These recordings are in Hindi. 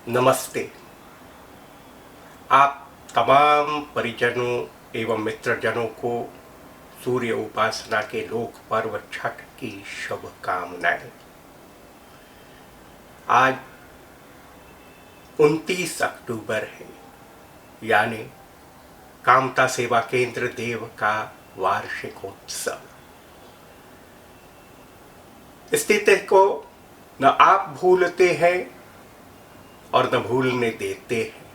नमस्ते। आप तमाम परिजनों एवं मित्रजनों को सूर्य उपासना के लोक पर्व छठ की शुभकामनाएं। आज 29 अक्टूबर है, यानी कामता सेवा केंद्र देव का वार्षिकोत्सव। इस तिथि को न आप भूलते हैं और न भूलने देते हैं।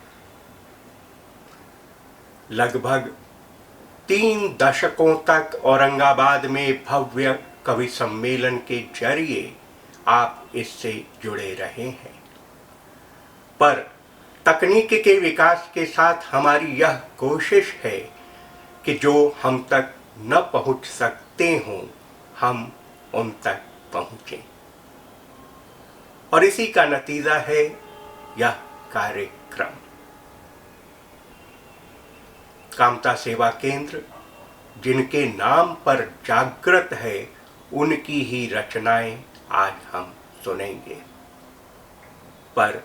लगभग 3 दशकों तक औरंगाबाद में भव्य कवि सम्मेलन के जरिए आप इससे जुड़े रहे हैं, पर तकनीक के विकास के साथ हमारी यह कोशिश है कि जो हम तक न पहुंच सकते हों, हम उन तक पहुंचें। और इसी का नतीजा है यह कार्यक्रम। कामता सेवा केंद्र जिनके नाम पर जागृत है, उनकी ही रचनाएं आज हम सुनेंगे। पर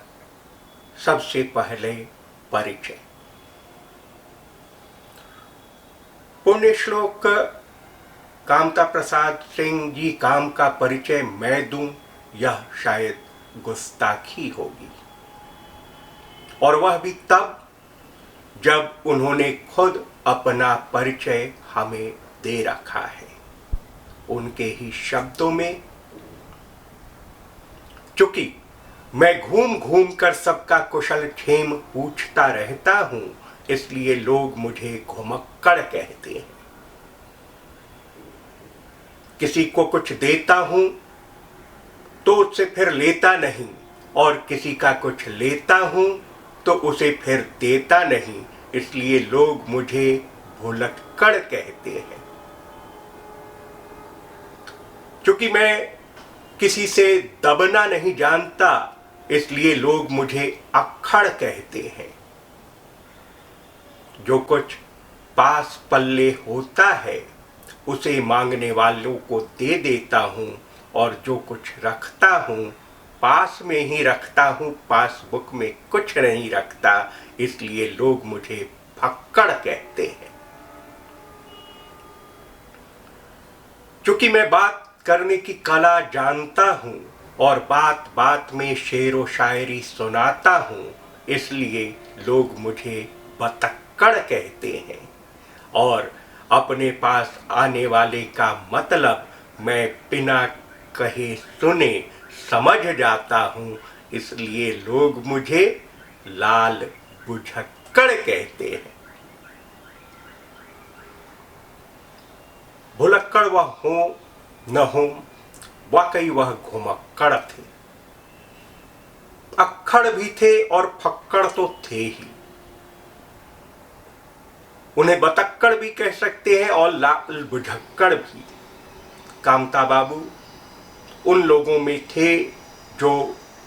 सबसे पहले परिचय। पुण्य श्लोक कामता प्रसाद सिंह जी काम का परिचय मैं दूं, यह शायद गुस्ताखी होगी, और वह भी तब जब उन्होंने खुद अपना परिचय हमें दे रखा है। उनके ही शब्दों में, चूंकि मैं घूम घूम कर सबका कुशल क्षेम पूछता रहता हूं, इसलिए लोग मुझे घुमक्कड़ कहते हैं। किसी को कुछ देता हूं तो उससे फिर लेता नहीं, और किसी का कुछ लेता हूं तो उसे फिर देता नहीं, इसलिए लोग मुझे भुलक्कड़ कहते हैं। क्योंकि मैं किसी से दबना नहीं जानता, इसलिए लोग मुझे अक्खड़ कहते हैं। जो कुछ पास पल्ले होता है उसे मांगने वालों को दे देता हूं, और जो कुछ रखता हूं पास में ही रखता हूं, पासबुक में कुछ नहीं रखता, इसलिए लोग मुझे फक्कड़ कहते हैं। चूंकि मैं बात करने की कला जानता हूं और बात बात में शेर व शायरी सुनाता हूं, इसलिए लोग मुझे बतक्कड़ कहते हैं। और अपने पास आने वाले का मतलब मैं बिना कहे सुने समझ जाता हूं, इसलिए लोग मुझे लाल बुझक्कड़ कहते हैं। भुलक्कड़ वह हो न हो, वाकई वह घुमक्कड़ थे। अक्खड़ भी थे और फक्कड़ तो थे ही। उन्हें बतक्कड़ भी कह सकते हैं और लाल बुझक्कड़ भी। कामता बाबू उन लोगों में थे जो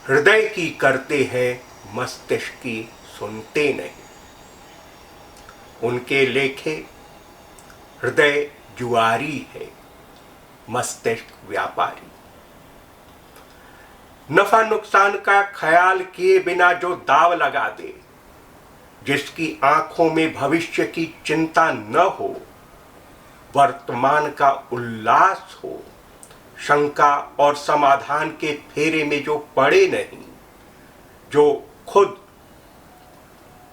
हृदय की करते हैं, मस्तिष्क की सुनते नहीं। उनके लेखे हृदय जुआरी है, मस्तिष्क व्यापारी। नफा नुकसान का ख्याल किए बिना जो दाव लगा दे, जिसकी आंखों में भविष्य की चिंता न हो, वर्तमान का उल्लास हो, शंका और समाधान के फेरे में जो पड़े नहीं, जो खुद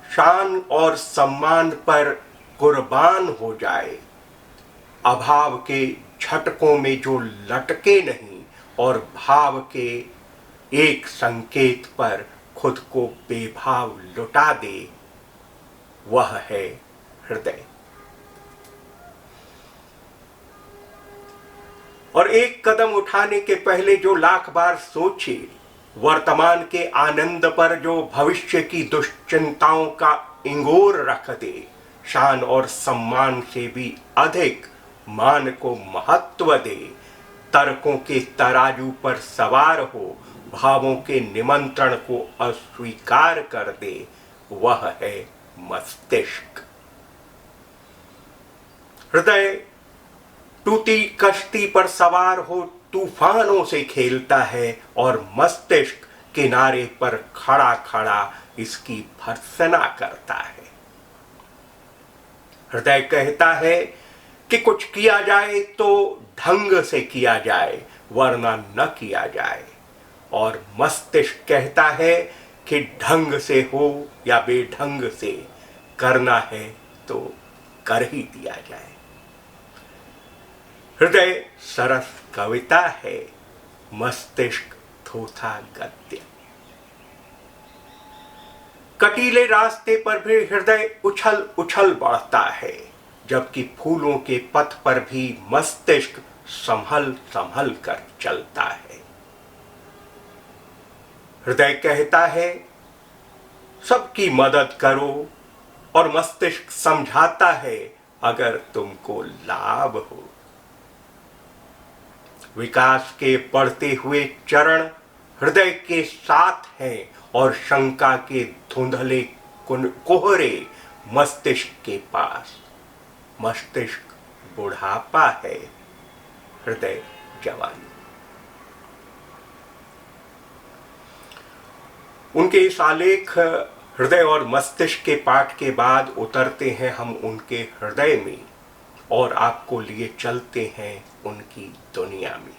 शान और सम्मान पर कुर्बान हो जाए, अभाव के झटकों में जो लटके नहीं और भाव के एक संकेत पर खुद को बेभाव लुटा दे, वह है हृदय। और एक कदम उठाने के पहले जो लाख बार सोचे, वर्तमान के आनंद पर जो भविष्य की दुश्चिंताओं का इंगोर रख दे, शान और सम्मान से भी अधिक मान को महत्व दे, तर्कों के तराजू पर सवार हो, भावों के निमंत्रण को अस्वीकार कर दे, वह है मस्तिष्क। हृदय टूटी कश्ती पर सवार हो तूफानों से खेलता है, और मस्तिष्क किनारे पर खड़ा खड़ा इसकी भर्त्सना करता है। हृदय कहता है कि कुछ किया जाए तो ढंग से किया जाए, वरना न किया जाए, और मस्तिष्क कहता है कि ढंग से हो या बेढंग से करना है तो कर ही दिया जाए। हृदय सरस कविता है, मस्तिष्क थोथा गद्य। कटीले रास्ते पर भी हृदय उछल उछल बढ़ता है, जबकि फूलों के पथ पर भी मस्तिष्क संभल संभल कर चलता है। हृदय कहता है सबकी मदद करो, और मस्तिष्क समझाता है अगर तुमको लाभ हो। विकास के बढ़ते हुए चरण हृदय के साथ हैं, और शंका के धुंधले कोहरे मस्तिष्क के पास। मस्तिष्क बुढ़ापा है, हृदय जवानी। उनके इस आलेख हृदय और मस्तिष्क के पाठ के बाद उतरते हैं हम उनके हृदय में, और आपको लिए चलते हैं उनकी दुनिया में।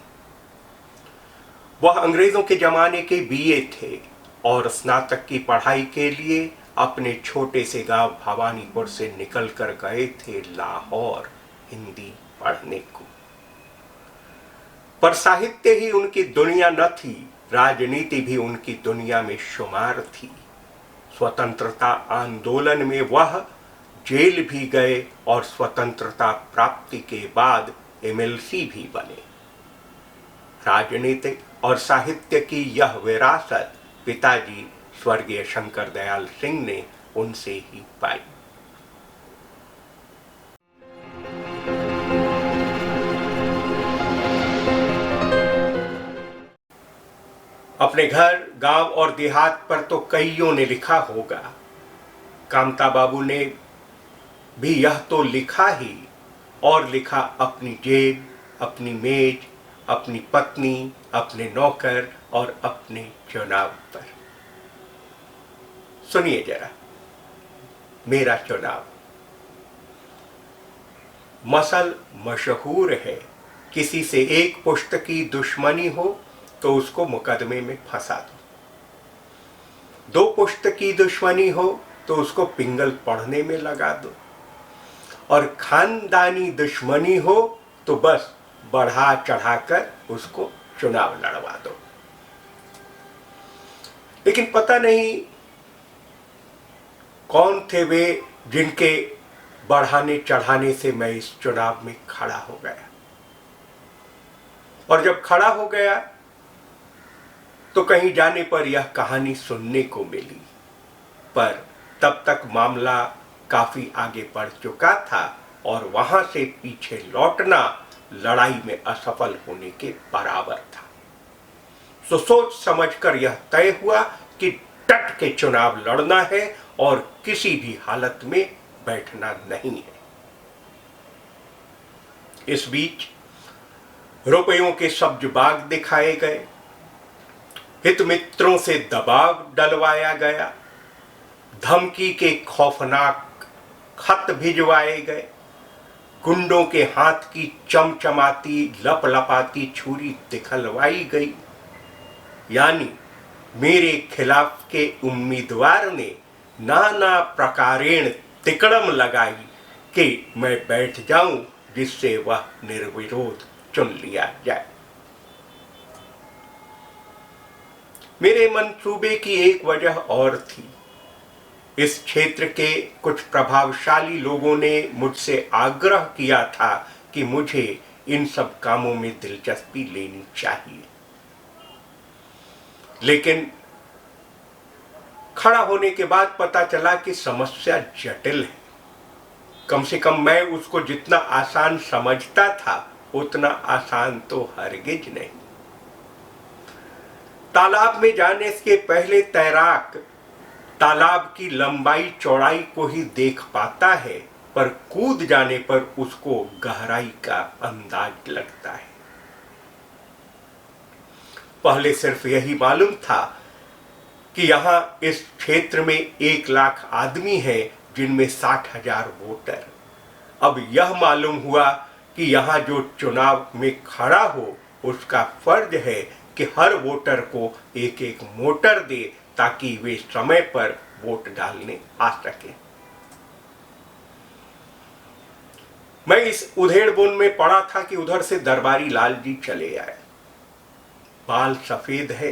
वह अंग्रेजों के जमाने के बीए थे और स्नातक की पढ़ाई के लिए अपने छोटे से गांव भवानीपुर से निकल कर गए थे लाहौर हिंदी पढ़ने को। पर साहित्य ही उनकी दुनिया न थी, राजनीति भी उनकी दुनिया में शुमार थी। स्वतंत्रता आंदोलन में वह जेल भी गए और स्वतंत्रता प्राप्ति के बाद एमएलसी भी बने। राजनीतिक और साहित्य की यह विरासत पिताजी स्वर्गीय शंकर दयाल सिंह ने उनसे ही पाई। अपने घर, गांव और देहात पर तो कईयों ने लिखा होगा। कामता बाबू ने भी यह तो लिखा ही, और लिखा अपनी जेब, अपनी मेज, अपनी पत्नी, अपने नौकर और अपने चुनाव पर। सुनिए जरा मेरा चुनाव। मसल मशहूर है, किसी से एक पुष्ट की दुश्मनी हो तो उसको मुकदमे में फंसा दो। दो पुष्ट की दुश्मनी हो तो उसको पिंगल पढ़ने में लगा दो, और खानदानी दुश्मनी हो तो बस बढ़ा चढ़ाकर उसको चुनाव लड़वा दो। लेकिन पता नहीं कौन थे वे जिनके बढ़ाने चढ़ाने से मैं इस चुनाव में खड़ा हो गया। और जब खड़ा हो गया तो कहीं जाने पर यह कहानी सुनने को मिली, पर तब तक मामला काफी आगे बढ़ चुका था, और वहां से पीछे लौटना लड़ाई में असफल होने के बराबर था। तो सोच समझकर यह तय हुआ कि डट के चुनाव लड़ना है और किसी भी हालत में बैठना नहीं है। इस बीच रुपयों के सब्ज बाग दिखाए गए, हित मित्रों से दबाव डलवाया गया, धमकी के खौफनाक खत भिजवाए गए, गुंडों के हाथ की चमचमाती लपलपाती छुरी दिखलवाई गई। यानी मेरे खिलाफ के उम्मीदवार ने नाना प्रकारेण तिकड़म लगाई कि मैं बैठ जाऊं, जिससे वह निर्विरोध चुन लिया जाए। मेरे मंसूबे की एक वजह और थी। इस क्षेत्र के कुछ प्रभावशाली लोगों ने मुझसे आग्रह किया था कि मुझे इन सब कामों में दिलचस्पी लेनी चाहिए। लेकिन खड़ा होने के बाद पता चला कि समस्या जटिल है। कम से कम मैं उसको जितना आसान समझता था उतना आसान तो हरगिज नहीं। तालाब में जाने के पहले तैराक तालाब की लंबाई चौड़ाई को ही देख पाता है, पर कूद जाने पर उसको गहराई का अंदाज लगता है। पहले सिर्फ यही मालूम था कि यहाँ इस क्षेत्र में 1 लाख आदमी हैं जिनमें 60,000 वोटर। अब यह मालूम हुआ कि यहाँ जो चुनाव में खड़ा हो उसका फर्ज है कि हर वोटर को एक एक मोटर दे ताकि वे समय पर वोट डालने आ सके। मैं इस उधेड़बुन में पड़ा था कि उधर से दरबारी लाल जी चले आए। बाल सफेद है,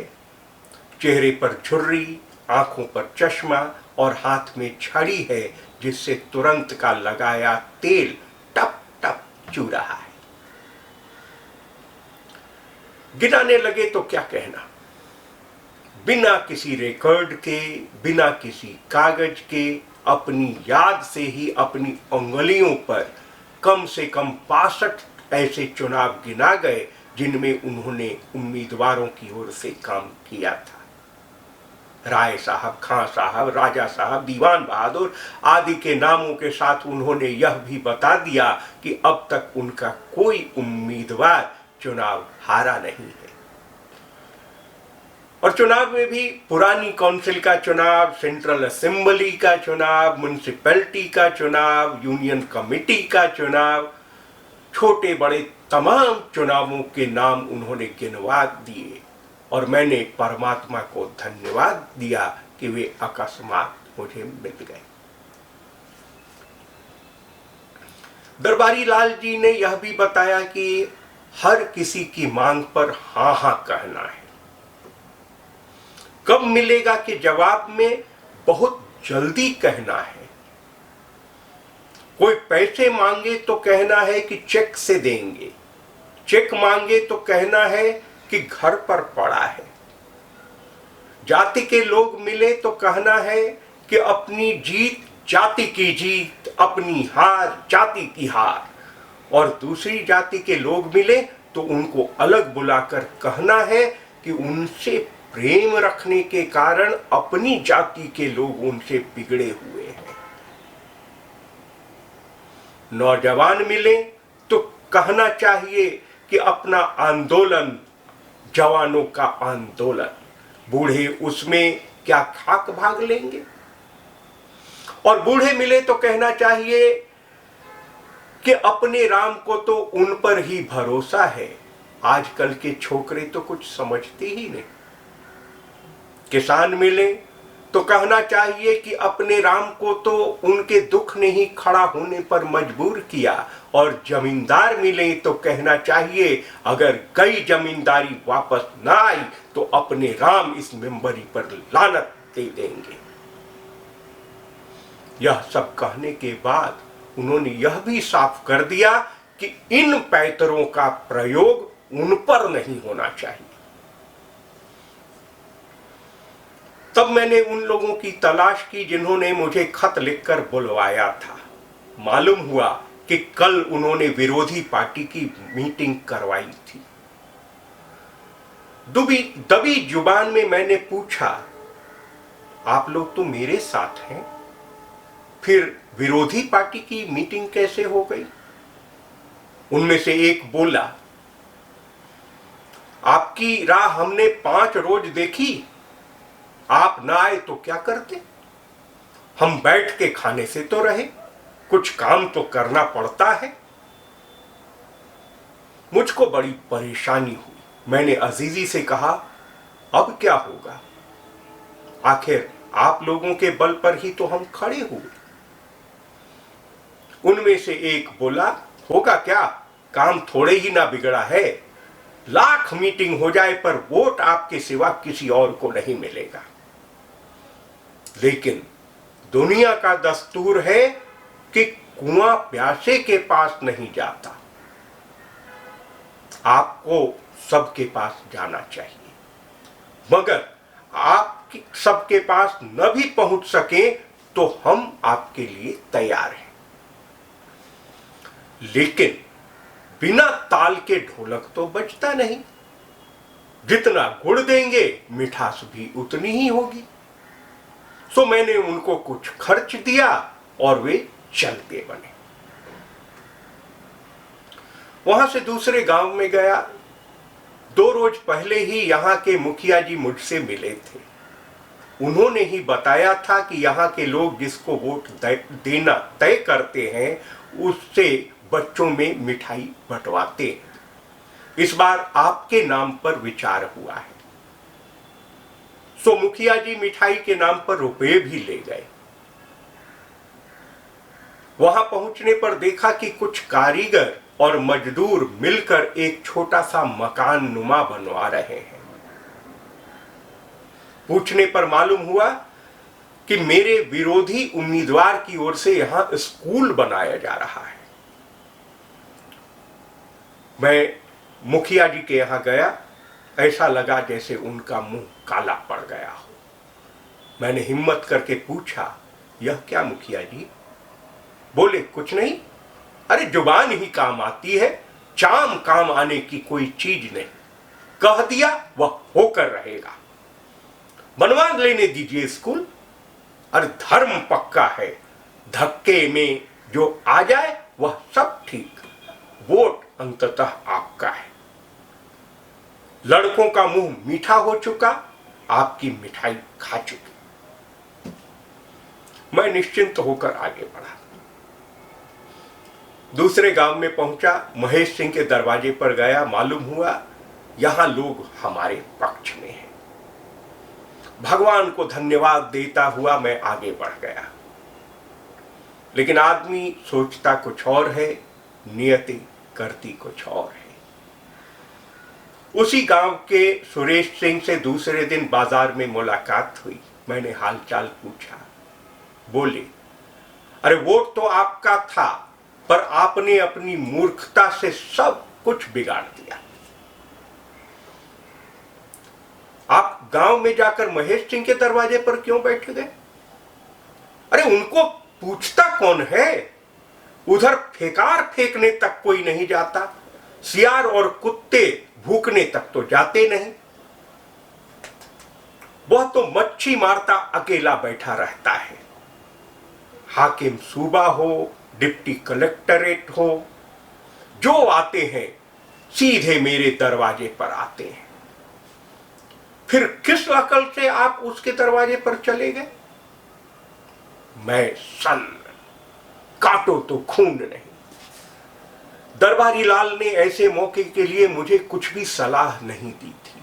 चेहरे पर झुर्री, आंखों पर चश्मा और हाथ में छड़ी है जिससे तुरंत का लगाया तेल टप टप चू रहा है। गिनाने लगे तो क्या कहना, बिना किसी रिकॉर्ड के, बिना किसी कागज के, अपनी याद से ही अपनी उंगलियों पर कम से कम 62 ऐसे चुनाव गिना गए जिनमें उन्होंने उम्मीदवारों की ओर से काम किया था। राय साहब, खां साहब, राजा साहब, दीवान बहादुर आदि के नामों के साथ उन्होंने यह भी बता दिया कि अब तक उनका कोई उम्मीदवार चुनाव हारा नहीं है। और चुनाव में भी पुरानी काउंसिल का चुनाव, सेंट्रल असेंबली का चुनाव, म्युनिसिपैलिटी का चुनाव, यूनियन कमेटी का चुनाव, छोटे बड़े तमाम चुनावों के नाम उन्होंने गिनवा दिए और मैंने परमात्मा को धन्यवाद दिया कि वे अकस्मात मुझे मिल गए। दरबारी लाल जी ने यह भी बताया कि हर किसी की मांग पर हाँ हाँ कहना है। कब मिलेगा कि जवाब में बहुत जल्दी कहना है। कोई पैसे मांगे तो कहना है कि चेक से देंगे, चेक मांगे तो कहना है कि घर पर पड़ा है। जाति के लोग मिले तो कहना है कि अपनी जीत जाति की जीत, अपनी हार जाति की हार। और दूसरी जाति के लोग मिले तो उनको अलग बुलाकर कहना है कि उनसे प्रेम रखने के कारण अपनी जाति के लोग उनसे बिगड़े हुए हैं। नौजवान मिले तो कहना चाहिए कि अपना आंदोलन जवानों का आंदोलन, बूढ़े उसमें क्या खाक भाग लेंगे। और बूढ़े मिले तो कहना चाहिए कि अपने राम को तो उन पर ही भरोसा है। आजकल के छोकरे तो कुछ समझते ही नहीं। किसान मिले तो कहना चाहिए कि अपने राम को तो उनके दुख ने ही खड़ा होने पर मजबूर किया। और जमींदार मिले तो कहना चाहिए अगर कई जमींदारी वापस ना आई तो अपने राम इस मेंबरी पर लानत दे देंगे। यह सब कहने के बाद उन्होंने यह भी साफ कर दिया कि इन पैतरों का प्रयोग उन पर नहीं होना चाहिए। तब मैंने उन लोगों की तलाश की जिन्होंने मुझे खत लिखकर बुलवाया था। मालूम हुआ कि कल उन्होंने विरोधी पार्टी की मीटिंग करवाई थी। दबी जुबान में मैंने पूछा, आप लोग तो मेरे साथ हैं, फिर विरोधी पार्टी की मीटिंग कैसे हो गई? उनमें से एक बोला, आपकी राह हमने 5 रोज देखी, आप ना आए तो क्या करते? हम बैठ के खाने से तो रहे, कुछ काम तो करना पड़ता है। मुझको बड़ी परेशानी हुई। मैंने अजीजी से कहा, अब क्या होगा? आखिर आप लोगों के बल पर ही तो हम खड़े हुए। उनमें से एक बोला, होगा क्या, काम थोड़े ही ना बिगड़ा है। लाख मीटिंग हो जाए पर वोट आपके सिवा किसी और को नहीं मिलेगा। लेकिन दुनिया का दस्तूर है कि कुआं प्यासे के पास नहीं जाता। आपको सबके पास जाना चाहिए, मगर आप सबके पास न भी पहुंच सके तो हम आपके लिए तैयार हैं। लेकिन बिना ताल के ढोलक तो बजता नहीं। जितना गुड़ देंगे मिठास भी उतनी ही होगी। सो मैंने उनको कुछ खर्च दिया और वे चलते बने। वहां से दूसरे गांव में गया। 2 रोज पहले ही यहां के मुखिया जी मुझसे मिले थे। उन्होंने ही बताया था कि यहाँ के लोग जिसको वोट देना तय करते हैं उससे बच्चों में मिठाई बंटवाते हैं। इस बार आपके नाम पर विचार हुआ है। सो मुखिया जी मिठाई के नाम पर रुपए भी ले गए। वहां पहुंचने पर देखा कि कुछ कारीगर और मजदूर मिलकर एक छोटा सा मकान नुमा बनवा रहे हैं। पूछने पर मालूम हुआ कि मेरे विरोधी उम्मीदवार की ओर से यहां स्कूल बनाया जा रहा है। मैं मुखिया जी के यहां गया, ऐसा लगा जैसे उनका मुंह काला पड़ गया हो। मैंने हिम्मत करके पूछा, यह क्या मुखिया जी? बोले, कुछ नहीं, अरे जुबान ही काम आती है, चाम काम आने की कोई चीज नहीं। कह दिया वह होकर रहेगा। बनवा लेने दीजिए स्कूल। अरे धर्म पक्का है, धक्के में जो आ जाए वह सब ठीक। वोट अंततः आपका है। लड़कों का मुंह मीठा हो चुका, आपकी मिठाई खा चुकी। मैं निश्चिंत होकर आगे बढ़ा। दूसरे गांव में पहुंचा, महेश सिंह के दरवाजे पर गया। मालूम हुआ यहां लोग हमारे पक्ष में हैं। भगवान को धन्यवाद देता हुआ मैं आगे बढ़ गया। लेकिन आदमी सोचता कुछ और है, नियति करती कुछ और है। उसी गांव के सुरेश सिंह से दूसरे दिन बाजार में मुलाकात हुई। मैंने हालचाल पूछा। बोले, अरे वोट तो आपका था, पर आपने अपनी मूर्खता से सब कुछ बिगाड़ दिया। आप गांव में जाकर महेश सिंह के दरवाजे पर क्यों बैठ गए? अरे उनको पूछता कौन है? उधर फेकार फेंकने तक कोई नहीं जाता। सियार और कुत्ते भूखने तक तो जाते नहीं। वह तो मच्छी मारता अकेला बैठा रहता है। हाकिम सूबा हो, डिप्टी कलेक्टरेट हो, जो आते हैं सीधे मेरे दरवाजे पर आते हैं। फिर किस अकल से आप उसके दरवाजे पर चले गए? मैं सन्न, काटो तो खून नहीं। दरबारी लाल ने ऐसे मौके के लिए मुझे कुछ भी सलाह नहीं दी थी।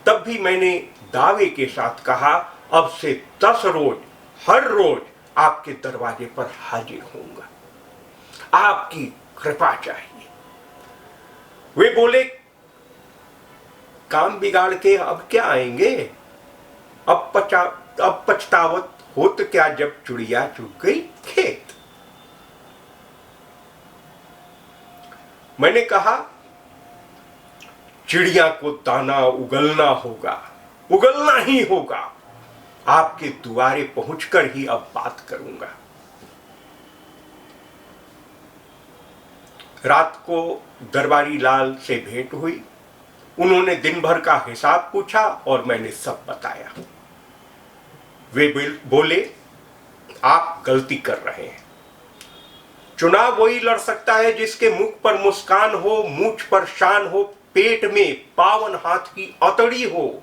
तब भी मैंने दावे के साथ कहा, अब से 10 रोज हर रोज आपके दरवाजे पर हाजिर होऊंगा। आपकी कृपा चाहिए। वे बोले, काम बिगाड़ के अब क्या आएंगे? अब पछतावत होत क्या जब चुड़िया चुग गई खेत। मैंने कहा, चिड़िया को दाना उगलना होगा, उगलना ही होगा। आपके दुआरे पहुंचकर ही अब बात करूंगा। रात को दरबारी लाल से भेंट हुई। उन्होंने दिन भर का हिसाब पूछा और मैंने सब बताया। वे बोले, आप गलती कर रहे हैं। चुनाव वही लड़ सकता है जिसके मुख पर मुस्कान हो, मूंछ पर शान हो, पेट में पावन हाथ की अतड़ी हो,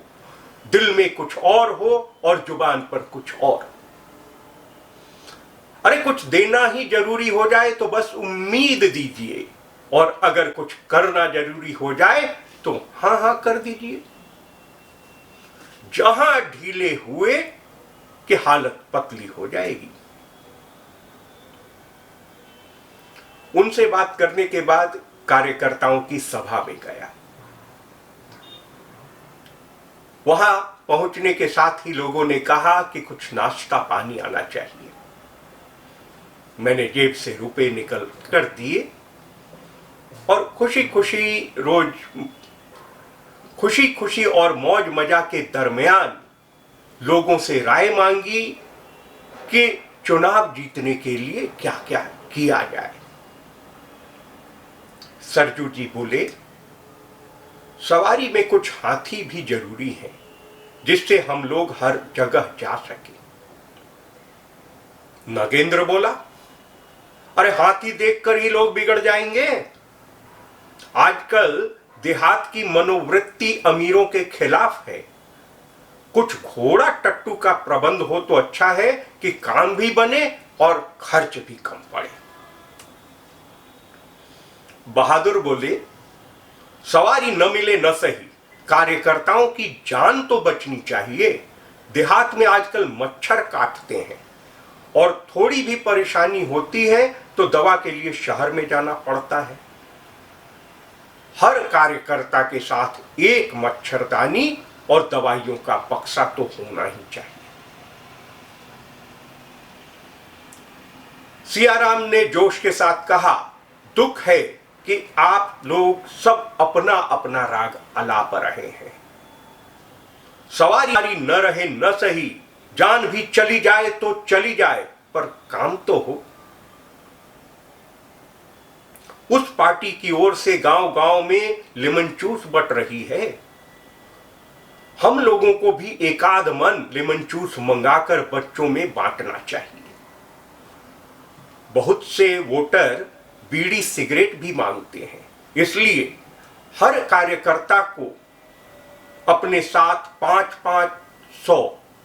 दिल में कुछ और हो और जुबान पर कुछ और। अरे कुछ देना ही जरूरी हो जाए तो बस उम्मीद दीजिए, और अगर कुछ करना जरूरी हो जाए तो हां हां कर दीजिए। जहां ढीले हुए कि हालत पतली हो जाएगी। उनसे बात करने के बाद कार्यकर्ताओं की सभा में गया। वहां पहुंचने के साथ ही लोगों ने कहा कि कुछ नाश्ता पानी आना चाहिए। मैंने जेब से रुपए निकल कर दिए और खुशी खुशी और मौज मजा के दरमियान लोगों से राय मांगी कि चुनाव जीतने के लिए क्या क्या किया जाए। सरजू जी बोले, सवारी में कुछ हाथी भी जरूरी है जिससे हम लोग हर जगह जा सके। नगेंद्र बोला, अरे हाथी देखकर ही लोग बिगड़ जाएंगे। आजकल देहात की मनोवृत्ति अमीरों के खिलाफ है। कुछ घोड़ा टट्टू का प्रबंध हो तो अच्छा है कि काम भी बने और खर्च भी कम पड़े। बहादुर बोले, सवारी न मिले न सही, कार्यकर्ताओं की जान तो बचनी चाहिए। देहात में आजकल मच्छर काटते हैं और थोड़ी भी परेशानी होती है तो दवा के लिए शहर में जाना पड़ता है। हर कार्यकर्ता के साथ एक मच्छरदानी और दवाइयों का बक्सा तो होना ही चाहिए। सियाराम ने जोश के साथ कहा, दुख है कि आप लोग सब अपना अपना राग अलाप रहे हैं। सवारी न रहे न सही, जान भी चली जाए तो चली जाए, पर काम तो हो। उस पार्टी की ओर से गांव गांव में लेमन जूस बट रही है। हम लोगों को भी एकाध मन लेमन जूस मंगाकर बच्चों में बांटना चाहिए। बहुत से वोटर बीड़ी सिगरेट भी मांगते हैं, इसलिए हर कार्यकर्ता को अपने साथ 500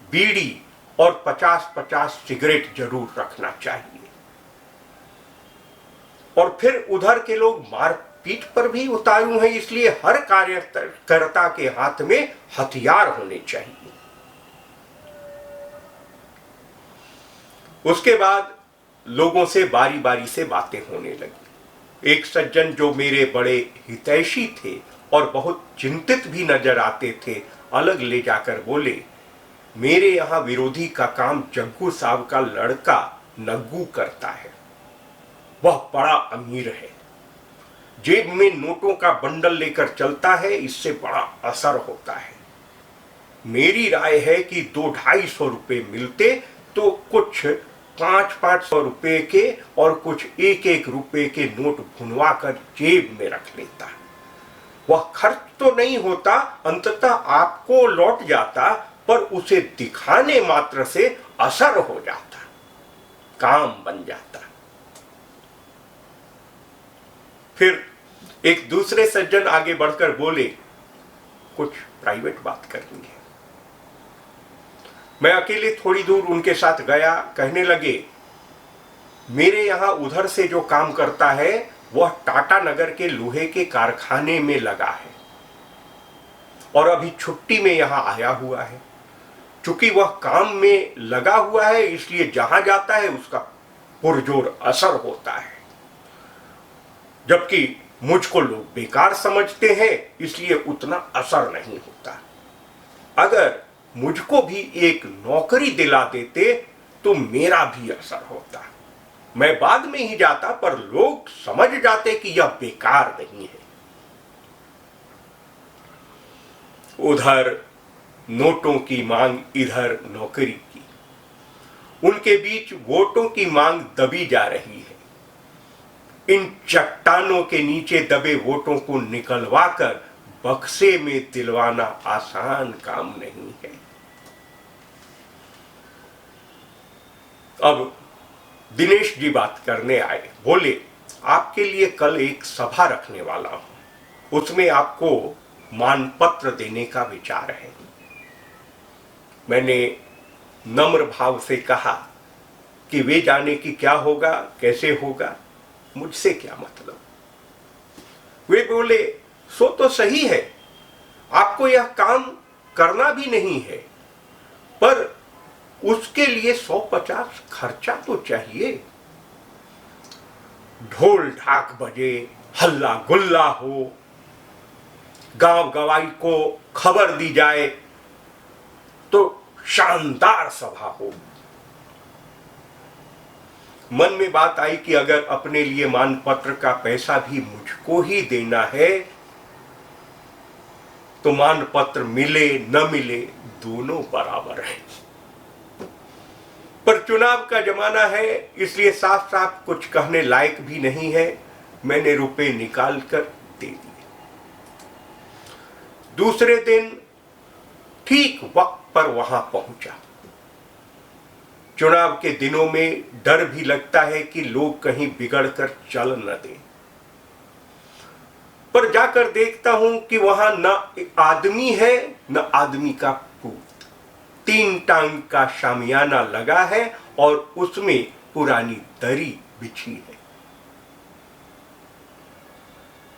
बीड़ी और 50-50 सिगरेट जरूर रखना चाहिए। और फिर उधर के लोग मारपीट पर भी उतारू हैं, इसलिए हर कार्यकर्ता के हाथ में हथियार होने चाहिए। उसके बाद लोगों से बारी बारी से बातें होने लगी। एक सज्जन जो मेरे बड़े हितैषी थे और बहुत चिंतित भी नजर आते थे, अलग ले जाकर बोले, मेरे यहां विरोधी का काम जग्गू साहब का लड़का नग्गू करता है। वह बड़ा अमीर है, जेब में नोटों का बंडल लेकर चलता है, इससे बड़ा असर होता है। मेरी राय है कि 200-250 रुपए मिलते तो कुछ 500-500 रुपए के और कुछ 1-1 रुपए के नोट भुनवा कर जेब में रख लेता। वह खर्च तो नहीं होता, अंततः आपको लौट जाता, पर उसे दिखाने मात्र से असर हो जाता, काम बन जाता। फिर एक दूसरे सज्जन आगे बढ़कर बोले, कुछ प्राइवेट बात करनी है। मैं अकेले थोड़ी दूर उनके साथ गया। कहने लगे, मेरे यहां उधर से जो काम करता है वह टाटा नगर के लोहे के कारखाने में लगा है और अभी छुट्टी में यहां आया हुआ है। चूंकि वह काम में लगा हुआ है, इसलिए जहां जाता है उसका पुरजोर असर होता है, जबकि मुझको लोग बेकार समझते हैं, इसलिए उतना असर नहीं होता। अगर मुझको भी एक नौकरी दिला देते तो मेरा भी असर होता। मैं बाद में ही जाता, पर लोग समझ जाते कि यह बेकार नहीं है। उधर नोटों की मांग, इधर नौकरी की, उनके बीच वोटों की मांग दबी जा रही है। इन चट्टानों के नीचे दबे वोटों को निकलवाकर बक्से में दिलवाना आसान काम नहीं है। अब दिनेश जी बात करने आए। बोले, आपके लिए कल एक सभा रखने वाला हूं, उसमें आपको मानपत्र देने का विचार है। मैंने नम्र भाव से कहा कि वे जाने कि क्या होगा, कैसे होगा, मुझसे क्या मतलब। वे बोले, सो तो सही है, आपको यह काम करना भी नहीं है, पर उसके लिए 150 खर्चा तो चाहिए। ढोल ढाक बजे, हल्ला गुल्ला हो, गांव गवाई को खबर दी जाए तो शानदार सभा हो। मन में बात आई कि अगर अपने लिए मानपत्र का पैसा भी मुझको ही देना है तो मानपत्र मिले न मिले दोनों बराबर है। पर चुनाव का जमाना है, इसलिए साफ साफ कुछ कहने लायक भी नहीं है। मैंने रुपए निकाल कर दे दिए। दूसरे दिन ठीक वक्त पर वहां पहुंचा। चुनाव के दिनों में डर भी लगता है कि लोग कहीं बिगड़कर चल न दें, पर जाकर देखता हूं कि वहां न आदमी है न आदमी का पूत। 3 टांग का शामियाना लगा है और उसमें पुरानी दरी बिछी है।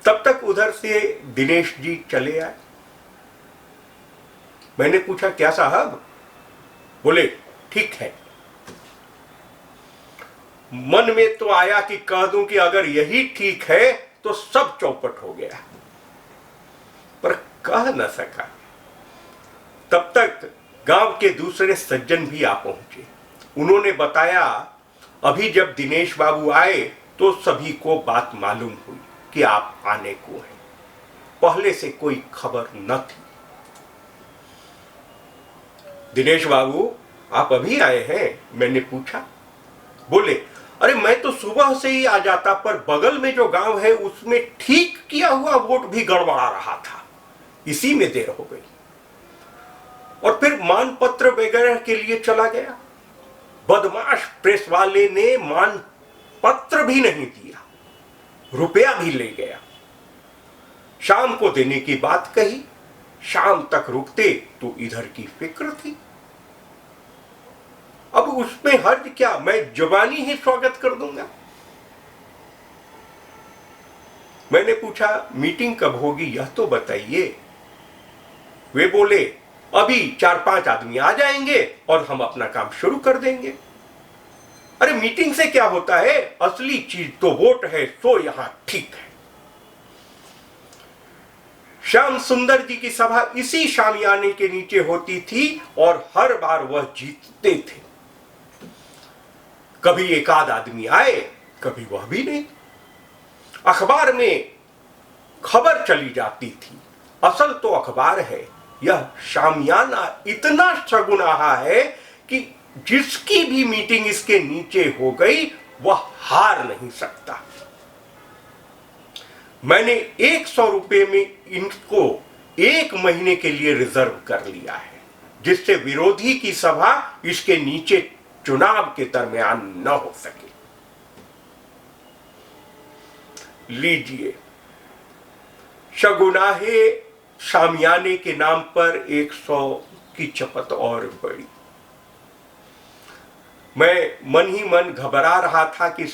तब तक उधर से दिनेश जी चले आए। मैंने पूछा, क्या साहब? बोले, ठीक है। मन में तो आया कि कह दूं कि अगर यही ठीक है तो सब चौपट हो गया, पर कह न सका। तब तक गांव के दूसरे सज्जन भी आ पहुंचे। उन्होंने बताया, अभी जब दिनेश बाबू आए तो सभी को बात मालूम हुई कि आप आने को हैं। पहले से कोई खबर न थी। दिनेश बाबू, आप अभी आए हैं? मैंने पूछा। बोले, अरे मैं तो सुबह से ही आ जाता, पर बगल में जो गांव है उसमें ठीक किया हुआ वोट भी गड़बड़ा रहा था, इसी में देर हो गई। और फिर मानपत्र वगैरह के लिए चला गया। बदमाश प्रेस वाले ने मानपत्र भी नहीं दिया, रुपया भी ले गया। शाम को देने की बात कही, शाम तक रुकते तो इधर की फिक्र थी। अब उसमें हर्ज क्या, मैं जुबानी ही स्वागत कर दूंगा। मैंने पूछा, मीटिंग कब होगी यह तो बताइए। वे बोले, अभी 4-5 आदमी आ जाएंगे और हम अपना काम शुरू कर देंगे। अरे मीटिंग से क्या होता है, असली चीज तो वोट है, सो यहां ठीक है। श्याम सुंदर जी की सभा इसी शामियाने के नीचे होती थी और हर बार वह जीतते थे। कभी एक आध आदमी आए, कभी वह भी नहीं। अखबार में खबर चली जाती थी, असल तो अखबार है, यह शामियाना इतना सगुनाहा है कि जिसकी भी मीटिंग इसके नीचे हो गई वह हार नहीं सकता। मैंने 100 रुपए में इनको 1 महीने के लिए रिजर्व कर लिया है, जिससे विरोधी की सभा इसके नीचे चुनाव के दरमियान न हो सके। लीजिए, शगुनाहे शामियाने के नाम पर 100 की चपत और बढ़ी। मैं मन ही मन घबरा रहा था कि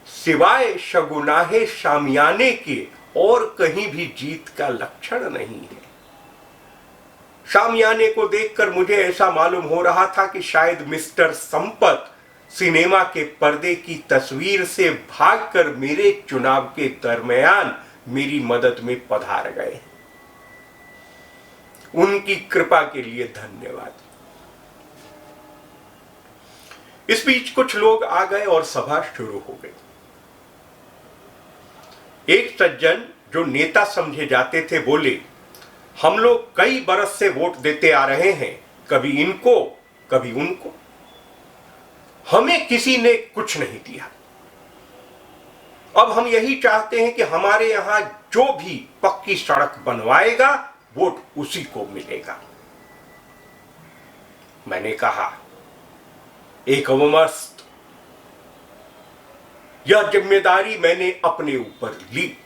सिवाय शगुनाहे शामियाने के और कहीं भी जीत का लक्षण नहीं है। शामियाने को देखकर मुझे ऐसा मालूम हो रहा था कि शायद मिस्टर संपत सिनेमा के पर्दे की तस्वीर से भागकर मेरे चुनाव के दरमियान मेरी मदद में पधार गए। उनकी कृपा के लिए धन्यवाद। इस बीच कुछ लोग आ गए और सभा शुरू हो गई। एक सज्जन जो नेता समझे जाते थे बोले, हम लोग कई बरस से वोट देते आ रहे हैं, कभी इनको कभी उनको, हमें किसी ने कुछ नहीं दिया। अब हम यही चाहते हैं कि हमारे यहां जो भी पक्की सड़क बनवाएगा वोट उसी को मिलेगा। मैंने कहा, एक अवमस्त, यह जिम्मेदारी मैंने अपने ऊपर ली।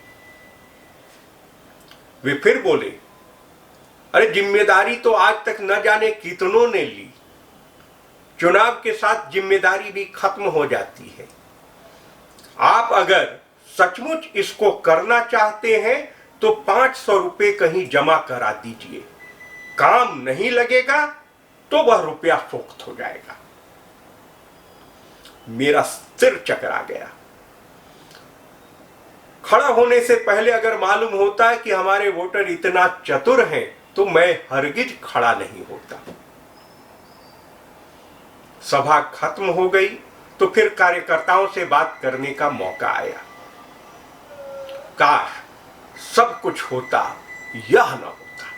वे फिर बोले, अरे जिम्मेदारी तो आज तक न जाने कितनों ने ली, चुनाव के साथ जिम्मेदारी भी खत्म हो जाती है। आप अगर सचमुच इसको करना चाहते हैं तो 500 रुपए कहीं जमा करा दीजिए, काम नहीं लगेगा तो वह रुपया फोक्त हो जाएगा। मेरा सिर चकरा गया। खड़ा होने से पहले अगर मालूम होता है कि हमारे वोटर इतना चतुर हैं तो मैं हरगिज खड़ा नहीं होता। सभा खत्म हो गई तो फिर कार्यकर्ताओं से बात करने का मौका आया। काश सब कुछ होता, यह न होता।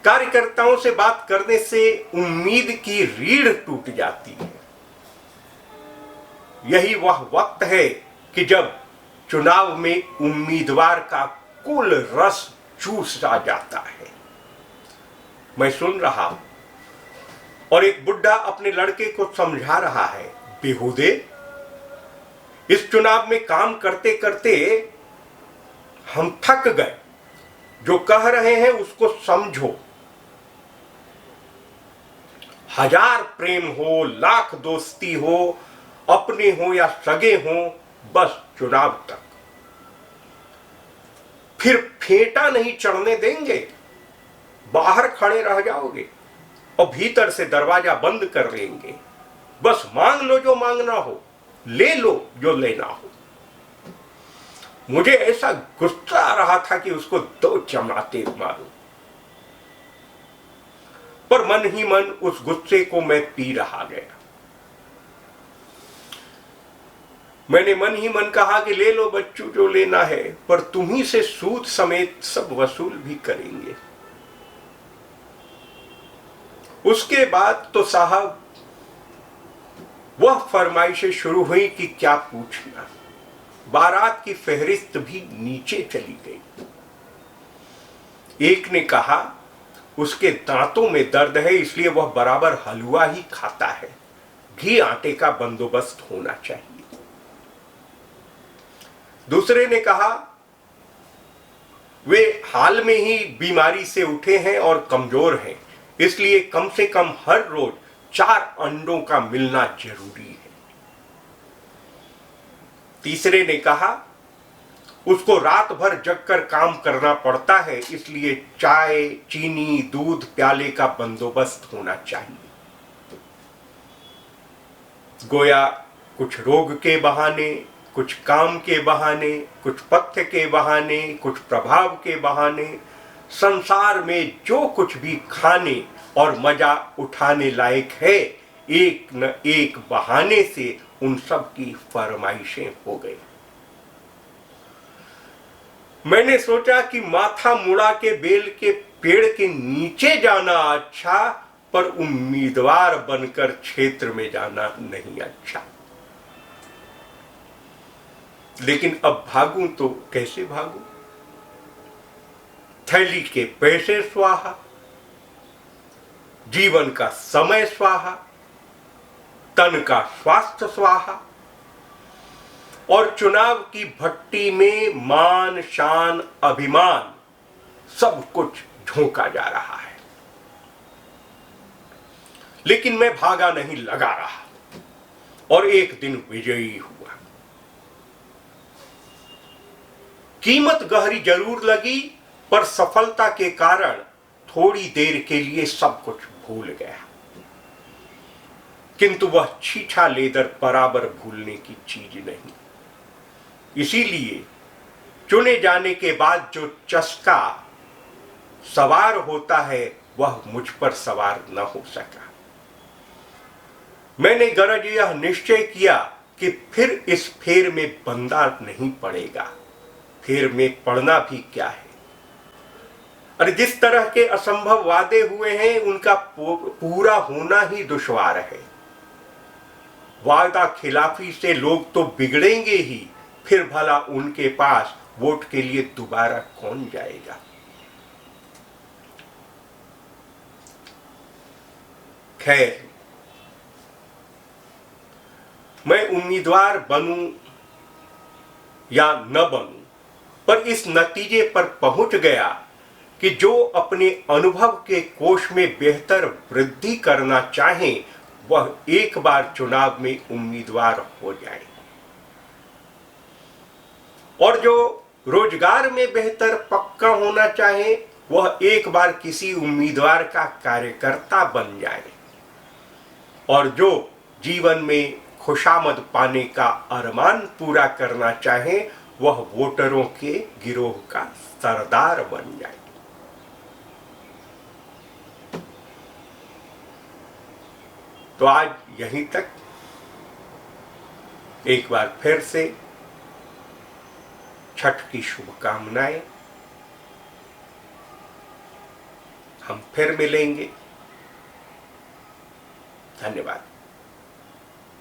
कार्यकर्ताओं से बात करने से उम्मीद की रीढ़ टूट जाती है। यही वह वक्त है कि जब चुनाव में उम्मीदवार का कुल रस चूसा जाता है। मैं सुन रहा हूं और एक बुड्ढा अपने लड़के को समझा रहा है, बेहुदे, इस चुनाव में काम करते करते हम थक गए, जो कह रहे हैं उसको समझो, हजार प्रेम हो, लाख दोस्ती हो, अपने हो या सगे हो, बस चुनाव तक। फिर फेंटा नहीं चढ़ने देंगे, बाहर खड़े रह जाओगे और भीतर से दरवाजा बंद कर लेंगे। बस मांग लो जो मांगना हो, ले लो जो लेना हो। मुझे ऐसा गुस्सा आ रहा था कि उसको 2 चमाटे मारूं, पर मन ही मन उस गुस्से को मैं पी रहा गया। मैंने मन ही मन कहा कि ले लो बच्चू जो लेना है, पर तुम्ही से सूद समेत सब वसूल भी करेंगे। उसके बाद तो साहब वह फरमाइशें शुरू हुई कि क्या पूछना। बारात की फहरिस्त भी नीचे चली गई। एक ने कहा उसके दांतों में दर्द है, इसलिए वह बराबर हलवा ही खाता है, घी आटे का बंदोबस्त होना चाहिए। दूसरे ने कहा वे हाल में ही बीमारी से उठे हैं और कमजोर हैं, इसलिए कम से कम हर रोज 4 अंडों का मिलना जरूरी है। तीसरे ने कहा उसको रात भर जगकर काम करना पड़ता है, इसलिए चाय, चीनी, दूध प्याले का बंदोबस्त होना चाहिए। गोया कुछ रोग के बहाने, कुछ काम के बहाने, कुछ पथ्य के बहाने, कुछ प्रभाव के बहाने, संसार में जो कुछ भी खाने और मजा उठाने लायक है, एक न एक बहाने से उन सब की फरमाइशें हो गई। मैंने सोचा कि माथा मुड़ा के बेल के पेड़ के नीचे जाना अच्छा, पर उम्मीदवार बनकर क्षेत्र में जाना नहीं अच्छा। लेकिन अब भागूं तो कैसे भागूं? थैली के पैसे स्वाहा, जीवन का समय स्वाहा, तन का स्वास्थ्य स्वाहा, और चुनाव की भट्टी में मान, शान, अभिमान सब कुछ झोंका जा रहा है। लेकिन मैं भागा नहीं, लगा रहा, और एक दिन विजयी हुआ। कीमत गहरी जरूर लगी, पर सफलता के कारण थोड़ी देर के लिए सब कुछ भूल गया। किंतु वह छीछा लेदर बराबर भूलने की चीज नहीं। इसीलिए चुने जाने के बाद जो चस्का सवार होता है, वह मुझ पर सवार न हो सका। मैंने गरज यह निश्चय किया कि फिर इस फेर में बंदा नहीं पड़ेगा। फेर में पड़ना भी क्या है? अरे जिस तरह के असंभव वादे हुए हैं, उनका पूरा होना ही दुश्वार है। वादा खिलाफी से लोग तो बिगड़ेंगे ही, फिर भला उनके पास वोट के लिए दोबारा कौन जाएगा? खैर, मैं उम्मीदवार बनूं या न बनूं, पर इस नतीजे पर पहुंच गया कि जो अपने अनुभव के कोष में बेहतर वृद्धि करना चाहें, वह एक बार चुनाव में उम्मीदवार हो जाए, और जो रोजगार में बेहतर पक्का होना चाहे, वह एक बार किसी उम्मीदवार का कार्यकर्ता बन जाए, और जो जीवन में खुशामद पाने का अरमान पूरा करना चाहे, वह वोटरों के गिरोह का सरदार बन जाए। तो आज यहीं तक। एक बार फिर से छठ की शुभकामनाएं। हम फिर मिलेंगे। धन्यवाद।